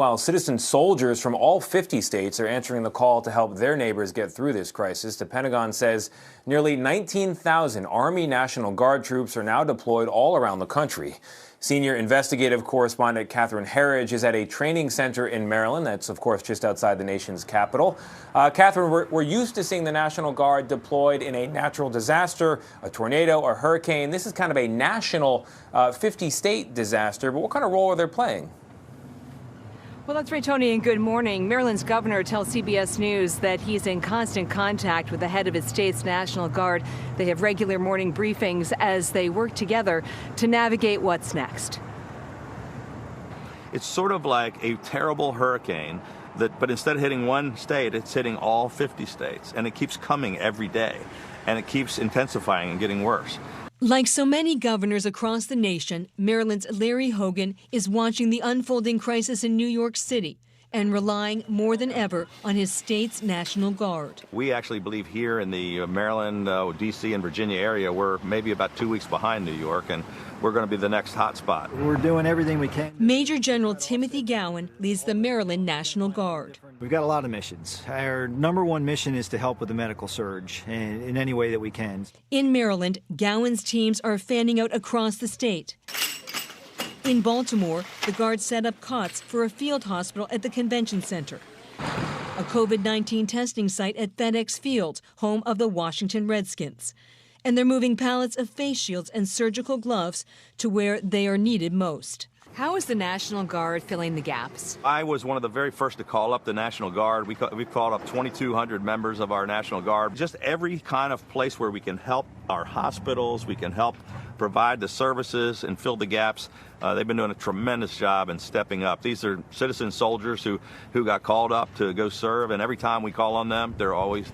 While citizen soldiers from all 50 states are answering the call to help their neighbors get through this crisis, the Pentagon says nearly 19,000 Army National Guard troops are now deployed all around the country. Senior investigative correspondent Catherine Herridge is at a training center in Maryland. That's, of course, just outside the nation's capital. Catherine, we're used to seeing the National Guard deployed in a natural disaster, a tornado, a hurricane. This is kind of a national 50-state disaster. But what kind of role are they playing? Well, that's right, Tony, and good morning. Maryland's governor tells CBS News that he's in constant contact with the head of his state's National Guard. They have regular morning briefings as they work together to navigate what's next. It's sort of like a terrible hurricane, but instead of hitting one state, it's hitting all 50 states. And it keeps coming every day, and it keeps intensifying and getting worse. Like so many governors across the nation, Maryland's Larry Hogan is watching the unfolding crisis in New York City and relying more than ever on his state's National Guard. We actually believe here in the Maryland, D.C., and Virginia area, we're maybe about 2 weeks behind New York, and we're going to be the next hot spot. We're doing everything we can. Major General Timothy Gowan leads the Maryland National Guard. We've got a lot of missions. Our number one mission is to help with the medical surge in any way that we can. In Maryland, Gowan's teams are fanning out across the state. In Baltimore, the Guard set up cots for a field hospital at the convention center, a COVID-19 testing site at FedEx Field, home of the Washington Redskins. And they're moving pallets of face shields and surgical gloves to where they are needed most. How is the National Guard filling the gaps? I was one of the very first to call up the National Guard. We called up 2,200 members of our National Guard. Just every kind of place where we can help our hospitals, we can help provide the services and fill the gaps. They've been doing a tremendous job in stepping up. These are citizen soldiers who got called up to go serve, and every time we call on them, they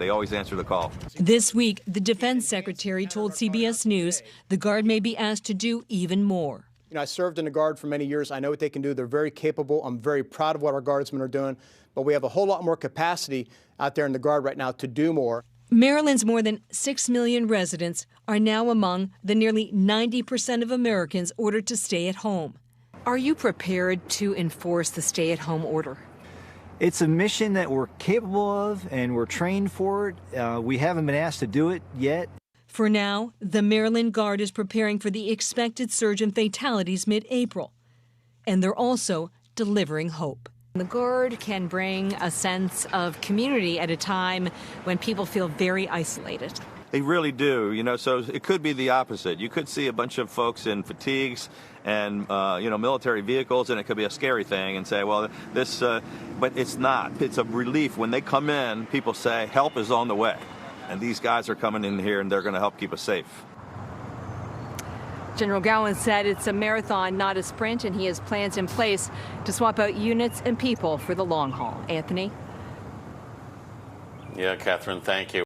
always answer the call. This week, the Defense Secretary told CBS News the Guard may be asked to do even more. You know, I served in the Guard for many years. I know what they can do. They're very capable. I'm very proud of what our Guardsmen are doing. But we have a whole lot more capacity out there in the Guard right now to do more. Maryland's more than 6 million residents are now among the nearly 90% of Americans ordered to stay at home. Are you prepared to enforce the stay-at-home order? It's a mission that we're capable of, and we're trained for it. We haven't been asked to do it yet. For now, the Maryland Guard is preparing for the expected surge in fatalities mid-April. And they're also delivering hope. The Guard can bring a sense of community at a time when people feel very isolated. They really do, you know, so it could be the opposite. You could see a bunch of folks in fatigues and, military vehicles, and it could be a scary thing and say, well, this, but it's not. It's a relief. When they come in, people say, help is on the way. And these guys are coming in here, and they're going to help keep us safe. General Gowan said it's a marathon, not a sprint, and he has plans in place to swap out units and people for the long haul. Anthony? Yeah, Catherine, thank you.